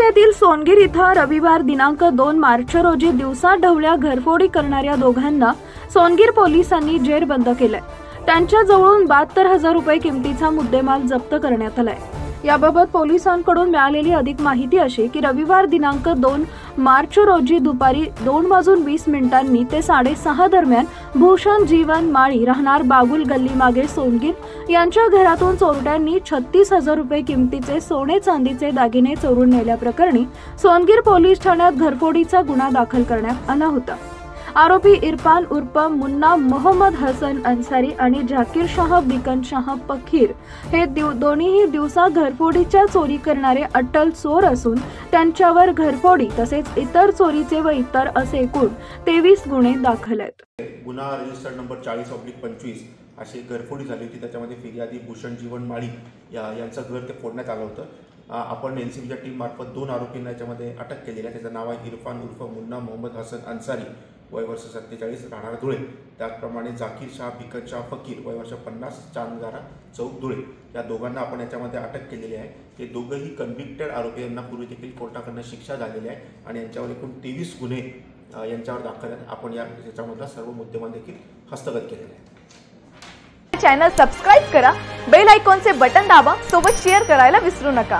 तालुक्यातील सोनगीर इथं रविवार दिनांक 2 मार्च रोजी दिवसा ढवळ्या घरफोडी करणाऱ्या दोघांना सोनगीर पोलिसांनी जेरबंद केलंय। त्यांच्या जवळून 72,000 रुपये किमतीचा मुद्देमाल जप्त करण्यात आलाय। याबाबत पोलिसांकडून मिळालेली अधिक माहिती अशी की रविवार दिनांक 2 मार्च रोजी दुपारी 2:20 ते 6:30 दरम्यान भूषण जीवन माळी राहणार बागुल गल्ली मागे सोनगीर यांच्या घरातून चोरट्यांनी 36,000 रुपये किमतीचे सोने चांदीचे दागिने चोरून नेल्याप्रकरणी सोनगीर पोलीस ठाण्यात घरफोडीचा गुन्हा दाखल करण्यात आला होता। आरोपी इरफान उर्फ मुन्ना मोहम्मद हसन अन्सारी आणि झाकीर शाह बिकन शाह पखीर हे दोन्हीही दिवसा घरफोडीच्या चोरी करणारे अट्टल चोर असून त्यांच्यावर घरफोडी तसेच इतर चोरीचे व इतर असे एकूण 23 गुन्हे दाखल आहेत। गुन्हा रजिस्टर नंबर 40/25 अशी घरफोडी झाली होती। त्याच्यामध्ये फिर्यादी भूषण जीवन माळी यांचं घर ते फोडण्यात आलं होतं। आपण एनसीबीच्या टीम मार्फत 2 आरोपींना याच्यामध्ये अटक केलेली आहे। त्याचं नाव आहे इरफान उर्फ मुन्ना मोहम्मद हसन अन्सारी, वय वर्ष 47, राहणार धुळे। त्याचप्रमाणे झाकीर शाह बिकन शाह फकीर, वय वर्ष 50, चांदगारा चौक धुळे। या दोघांना आपण याच्यामध्ये अटक केलेली आहे। हे दोघंही कन्व्हिक्टेड आरोपी, यांना पूर्वी देखील कोर्टाकडून शिक्षा झालेली आहे आणि यांच्यावर एकूण 23 गुन्हे यांच्यावर दाखल आहेत। आपण याच्यामधला सर्व मुद्देमाल देखील हस्तगत केलेले आहे। चॅनल सबस्क्राइब करा, बेल आयकॉनचे बटन दाबा, सोबत शेअर करायला विसरू नका।